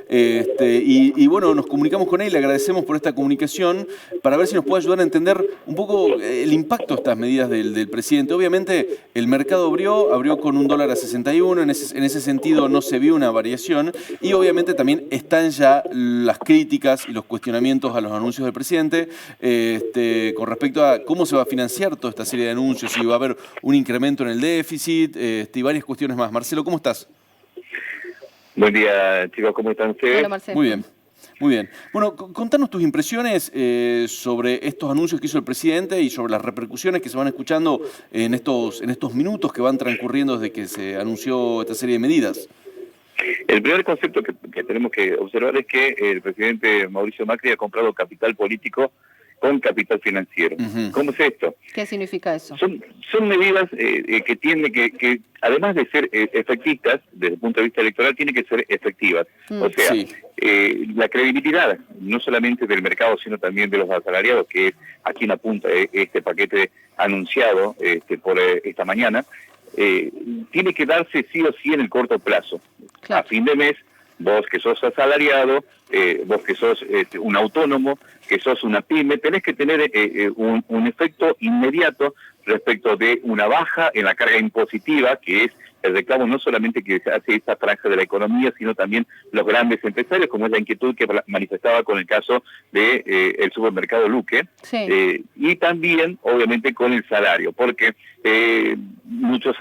Y bueno, nos comunicamos con él, le agradecemos por esta comunicación para ver si nos puede ayudar a entender un poco el impacto de estas medidas del presidente. Obviamente el mercado abrió con $1 a 61, en ese sentido no se vio una variación y obviamente también están ya las críticas y los cuestionamientos a los anuncios del presidente con respecto a cómo se va a financiar toda esta serie de anuncios, si va a haber un incremento en el déficit y varias cuestiones más. Marcelo, ¿cómo estás? Buen día, chicos, ¿cómo están ustedes? Hola, Marcelo. Muy bien, muy bien. Bueno, contanos tus impresiones sobre estos anuncios que hizo el presidente y sobre las repercusiones que se van escuchando en estos minutos que van transcurriendo desde que se anunció esta serie de medidas. El primer concepto que tenemos que observar es que el presidente Mauricio Macri ha comprado capital político con capital financiero. ¿Cómo es esto? ¿Qué significa eso? Son medidas que tienen que, además de ser efectistas, desde el punto de vista electoral, tienen que ser efectivas. O sea, sí. La credibilidad, no solamente del mercado, sino también de los asalariados, que es a quien apunta este paquete anunciado por esta mañana, tiene que darse sí o sí en el corto plazo. Claro. A fin de mes, vos que sos asalariado, vos que sos un autónomo, que sos una pyme, tenés que tener un efecto inmediato respecto de una baja en la carga impositiva, que es el reclamo no solamente que se hace esta franja de la economía, sino también los grandes empresarios, como es la inquietud que manifestaba con el caso de el supermercado Luque, sí. Y también, obviamente, con el salario, porque muchos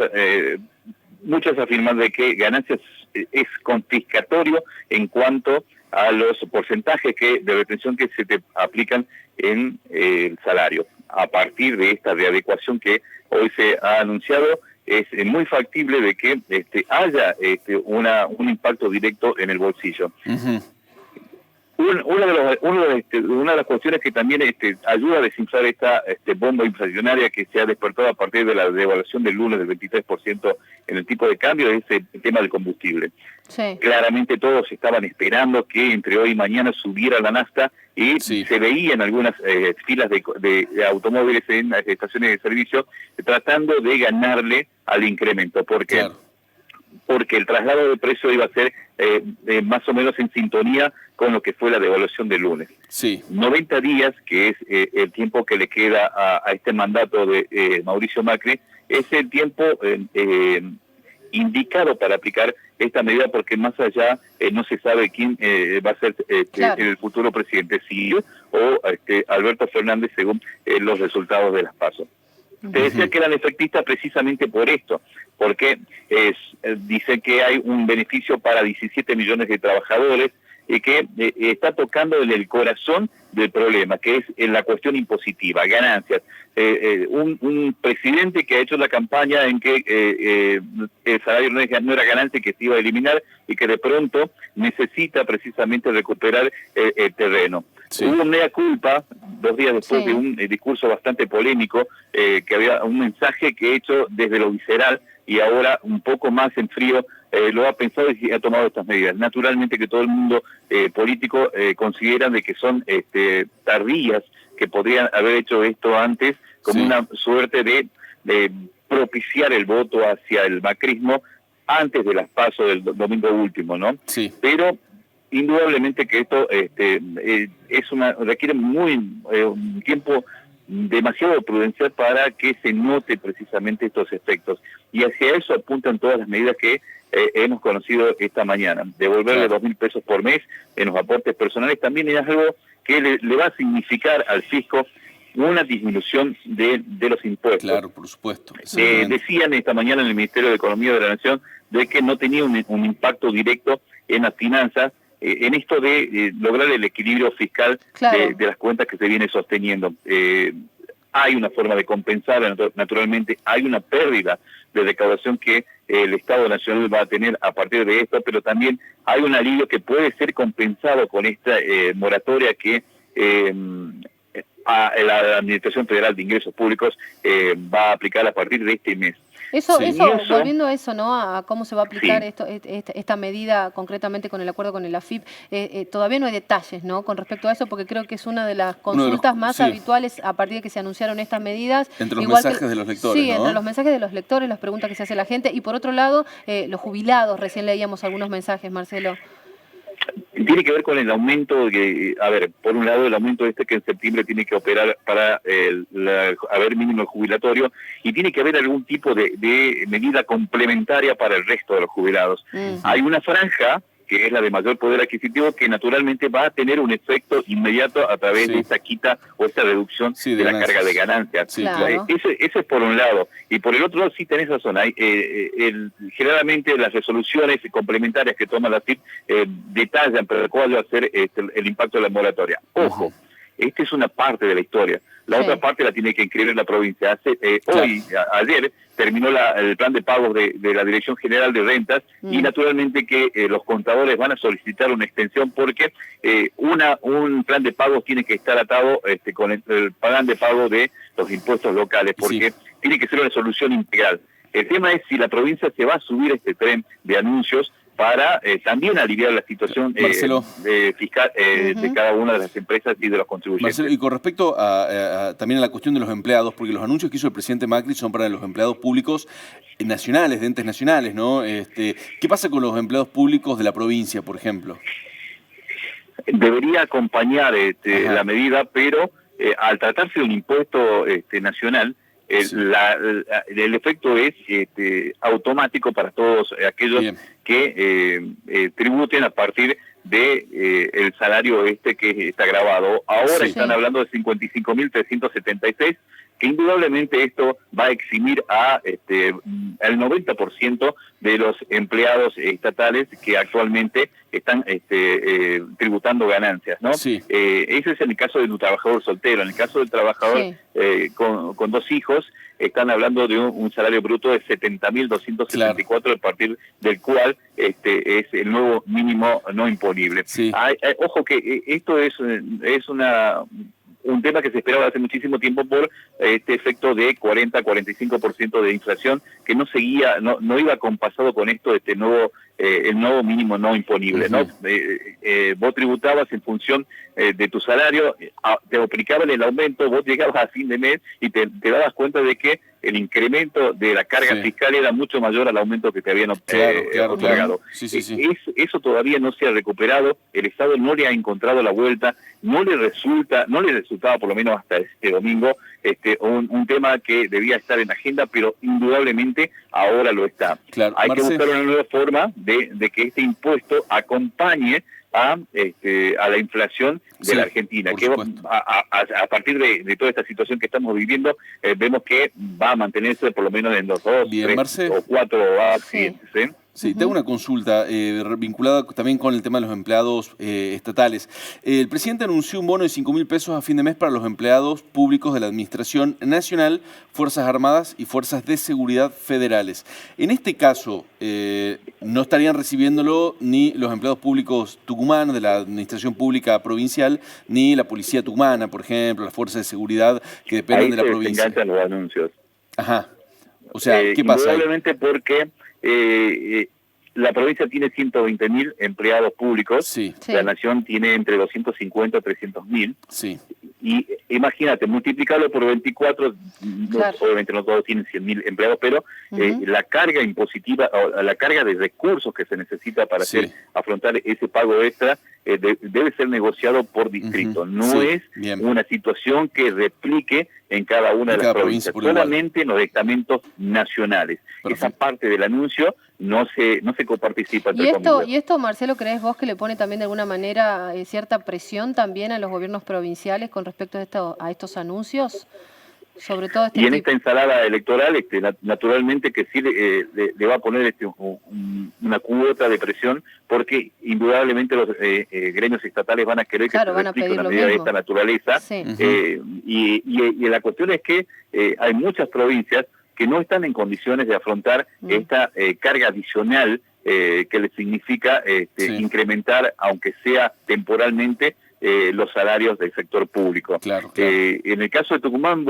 afirman de que ganancias es confiscatorio en cuanto a los porcentajes de retención que se te aplican en el salario. A partir de esta readecuación que hoy se ha anunciado, es muy factible de que haya un impacto directo en el bolsillo. Una de las cuestiones que también ayuda a desinflar esta bomba inflacionaria que se ha despertado a partir de la devaluación del lunes del 23% en el tipo de cambio es el tema del combustible. Sí. Claramente todos estaban esperando que entre hoy y mañana subiera la nafta y sí. Se veía en algunas filas de automóviles en las estaciones de servicio tratando de ganarle al incremento. Porque claro. Porque el traslado de precio iba a ser más o menos en sintonía con lo que fue la devaluación del lunes. Sí. 90 días, que es el tiempo que le queda a este mandato de Mauricio Macri, es el tiempo indicado para aplicar esta medida, porque más allá no se sabe quién va a ser claro. El futuro presidente, si yo o Alberto Fernández, según los resultados de las PASO. Te decía que eran efectistas precisamente por esto, porque dice que hay un beneficio para 17 millones de trabajadores y que está tocando en el corazón del problema, que es la cuestión impositiva, ganancias. Un presidente que ha hecho la campaña en que el salario no era ganancia, que se iba a eliminar y que de pronto necesita precisamente recuperar el terreno. Sí. Hubo mea culpa 2 días después sí. De un discurso bastante polémico, que había un mensaje que he hecho desde lo visceral y ahora un poco más en frío lo ha pensado y ha tomado estas medidas. Naturalmente que todo el mundo político considera de que son tardías, que podrían haber hecho esto antes como sí. Una suerte de propiciar el voto hacia el macrismo antes de las PASO del domingo último, ¿no? Sí. Pero indudablemente que esto requiere un tiempo demasiado prudencial para que se note precisamente estos efectos. Y hacia eso apuntan todas las medidas que hemos conocido esta mañana. Devolverle claro. 2.000 pesos por mes en los aportes personales también es algo que le va a significar al fisco una disminución de los impuestos. Claro, por supuesto. Decían esta mañana en el Ministerio de Economía de la Nación de que no tenía un impacto directo en las finanzas, en esto de lograr el equilibrio fiscal claro. de las cuentas que se viene sosteniendo. Hay una forma de compensar, naturalmente, hay una pérdida de recaudación que el Estado Nacional va a tener a partir de esto, pero también hay un alivio que puede ser compensado con esta moratoria que la Administración Federal de Ingresos Públicos va a aplicar a partir de este mes. Eso, volviendo a eso, ¿no? A cómo se va a aplicar sí. esta medida concretamente con el acuerdo con el AFIP, todavía no hay detalles, ¿no? Con respecto a eso, porque creo que es una de las consultas más sí. habituales a partir de que se anunciaron estas medidas. Entre los mensajes de los lectores, sí, ¿no? entre los mensajes de los lectores, las preguntas que se hace la gente, y por otro lado, los jubilados, recién leíamos algunos mensajes, Marcelo. Tiene que ver con el aumento, por un lado el aumento que en septiembre tiene que operar para haber mínimo jubilatorio, y tiene que haber algún tipo de medida complementaria para el resto de los jubilados. Hay una franja que es la de mayor poder adquisitivo, que naturalmente va a tener un efecto inmediato a través de esta quita o esta reducción de la carga de ganancias. Sí, claro. Eso es por un lado. Y por el otro lado sí tenés razón. Generalmente las resoluciones complementarias que toma la FIP detallan pero cuál va a ser el impacto de la moratoria. Ojo, esta es una parte de la historia. La otra parte la tiene que inscribir la provincia. Ayer terminó el plan de pagos de la Dirección General de Rentas y naturalmente que los contadores van a solicitar una extensión porque un plan de pagos tiene que estar atado con el plan de pago de los impuestos locales, porque tiene que ser una solución integral. El tema es si la provincia se va a subir este tren de anuncios para también aliviar la situación fiscal de cada una de las empresas y de los contribuyentes. Marcelo, y con respecto también a la cuestión de los empleados, porque los anuncios que hizo el presidente Macri son para los empleados públicos nacionales, de entes nacionales, ¿no? ¿Qué pasa con los empleados públicos de la provincia, por ejemplo? Debería acompañar la medida, pero al tratarse de un impuesto nacional, el efecto es automático para todos aquellos que tributen a partir de el salario que está grabado. Ahora están hablando de 55.376, que indudablemente esto va a eximir al 90% de los empleados estatales que actualmente están tributando ganancias, ¿no? Ese es en el caso de un trabajador soltero. En el caso del trabajador con 2 hijos, están hablando de un salario bruto de 70.274, a partir del cual es el nuevo mínimo no imponible. Ojo que esto es un tema que se esperaba hace muchísimo tiempo por este efecto de 40-45% de inflación que no iba compasado con esto, el nuevo mínimo no imponible, ¿no? Vos tributabas en función de tu salario, te aplicaban el aumento, vos llegabas a fin de mes y te dabas cuenta de que el incremento de la carga fiscal era mucho mayor al aumento que te habían otorgado. Eso todavía no se ha recuperado, el Estado no le ha encontrado la vuelta, no le resultaba por lo menos hasta este domingo un tema que debía estar en agenda, pero indudablemente ahora lo está. Hay que buscar una nueva forma de que este impuesto acompañe a la inflación de la Argentina, que a partir de toda esta situación que estamos viviendo, vemos que va a mantenerse por lo menos en los 2, 3 o 4 siguientes. Sí, te hago una consulta vinculada también con el tema de los empleados estatales. El presidente anunció un bono de 5.000 pesos a fin de mes para los empleados públicos de la Administración Nacional, Fuerzas Armadas y Fuerzas de Seguridad Federales. En este caso, no estarían recibiéndolo ni los empleados públicos tucumanos de la Administración Pública Provincial, ni la Policía Tucumana, por ejemplo, las Fuerzas de Seguridad que dependen de la provincia. Ahí se enganchan los anuncios. O sea, ¿qué pasa? Probablemente porque la provincia tiene 120.000 empleados públicos, la nación tiene entre 250 y 300.000. Y imagínate, multiplicarlo por 24, obviamente no todos tienen 100.000 empleados, pero la carga impositiva, o la carga de recursos que se necesita para afrontar ese pago extra, debe ser negociado por distrito. No es una situación que replique en cada una de las provincias, solamente en los estamentos nacionales. Esa parte del anuncio no se coparticipa. ¿Y esto, Marcelo, crees vos que le pone también de alguna manera cierta presión también a los gobiernos provinciales con respecto a estos anuncios? Sobre todo en esta ensalada electoral, naturalmente que sí le va a poner una cuota de presión, porque indudablemente los gremios estatales van a querer que se replique una medida de esta naturaleza. Y la cuestión es que hay muchas provincias que no están en condiciones de afrontar esta carga adicional que les significa incrementar, aunque sea temporalmente, los salarios del sector público. En el caso de Tucumán,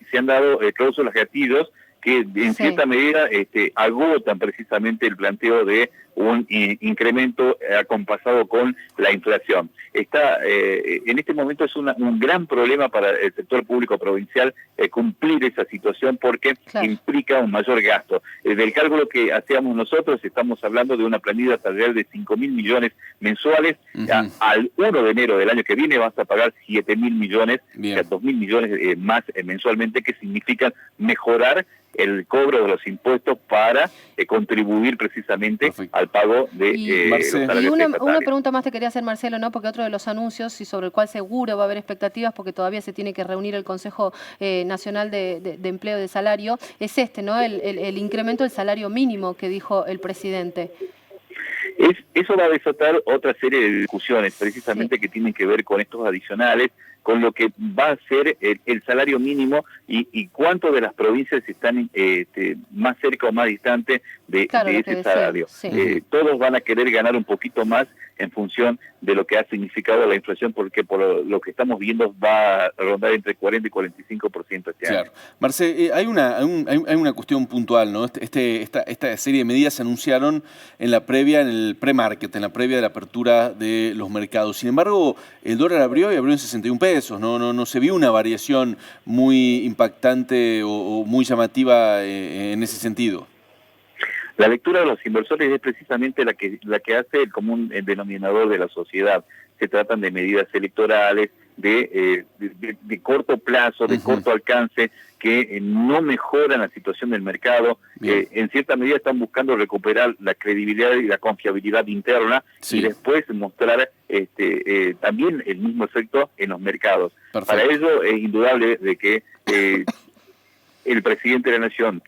se han dado cláusulas gatillos que en cierta medida agotan precisamente el planteo de un incremento acompasado con la inflación. En este momento es un gran problema para el sector público provincial cumplir esa situación porque implica un mayor gasto. Del cálculo que hacíamos nosotros, estamos hablando de una planilla salarial de 5.000 millones mensuales. Al 1 de enero del año que viene vas a pagar 7.000 millones, o sea, 2.000 millones más mensualmente, que significan mejorar el cobro de los impuestos para contribuir precisamente al pago de los salarios estatales. Una pregunta más te quería hacer, Marcelo, ¿no? Porque otro de los anuncios, y sobre el cual seguro va a haber expectativas, porque todavía se tiene que reunir el Consejo Nacional de Empleo y de Salario, es ¿no? El incremento del salario mínimo que dijo el presidente. Eso va a desatar otra serie de discusiones, precisamente que tienen que ver con estos adicionales, con lo que va a ser el salario mínimo y cuánto de las provincias están más cerca o más distante de ese salario. Todos van a querer ganar un poquito más en función de lo que ha significado la inflación, porque por lo que estamos viendo va a rondar entre 40 y 45% este año. Marce, hay una cuestión puntual, ¿no? Esta serie de medidas se anunciaron en el pre-market, en la previa de la apertura de los mercados. Sin embargo, el dólar abrió en 61 pesos. No se vio una variación muy impactante o muy llamativa en ese sentido. La lectura de los inversores es precisamente la que hace el común denominador de la sociedad. Se tratan de medidas electorales de corto plazo, de corto alcance, que no mejoran la situación del mercado. En cierta medida están buscando recuperar la credibilidad y la confiabilidad interna y después mostrar también el mismo efecto en los mercados. Para ello es indudable de que el presidente de la Nación,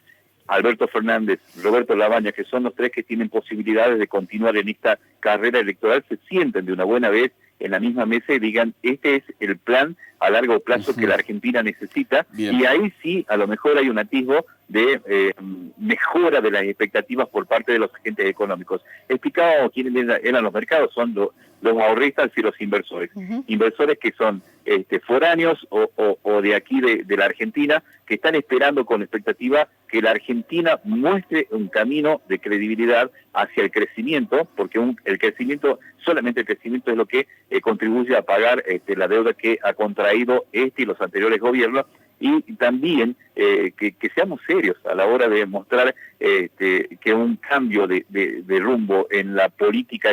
Alberto Fernández, Roberto Labaña, que son los tres que tienen posibilidades de continuar en esta carrera electoral, se sienten de una buena vez en la misma mesa y digan, este es el plan a largo plazo que la Argentina necesita, y ahí sí, a lo mejor hay un atisbo de mejora de las expectativas por parte de los agentes económicos. Explicábamos quiénes eran los mercados, son los ahorristas y los inversores. Inversores que son foráneos o de aquí de la Argentina, que están esperando con expectativa que la Argentina muestre un camino de credibilidad hacia el crecimiento, porque solamente el crecimiento es lo que contribuye a pagar la deuda que ha contraído y los anteriores gobiernos, y también que seamos serios a la hora de mostrar que un cambio de rumbo en la política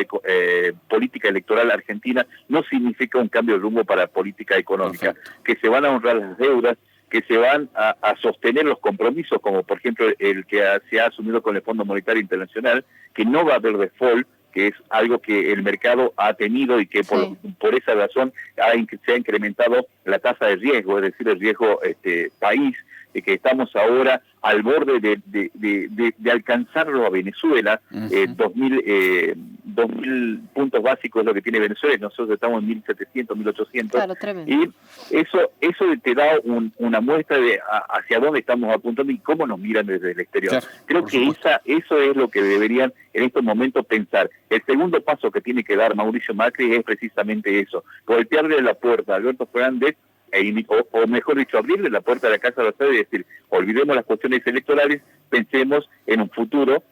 electoral argentina no significa un cambio de rumbo para la política económica, que se van a honrar las deudas, que se van a sostener los compromisos, como por ejemplo el que se ha asumido con el Fondo Monetario Internacional, que no va a haber default, que es algo que el mercado ha tenido y que por esa razón se ha incrementado la tasa de riesgo, es decir, el riesgo país, de que estamos ahora al borde de alcanzarlo a Venezuela. 2.000 puntos básicos es lo que tiene Venezuela, nosotros estamos en 1.700, 1.800. Claro, tremendo. Y eso te da una muestra de hacia dónde estamos apuntando y cómo nos miran desde el exterior. Claro, creo que eso es lo que deberían en estos momentos pensar. El segundo paso que tiene que dar Mauricio Macri es precisamente eso, golpearle la puerta a Alberto Fernández, o mejor dicho, abrirle la puerta de la Casa Rosada y decir, olvidemos las cuestiones electorales, pensemos en un futuro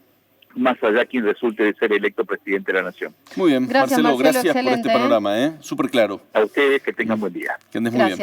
más allá quien resulte de ser electo presidente de la Nación. Muy bien, Marcelo, gracias por este panorama, súper claro. A ustedes, que tengan buen día. Que andes muy bien.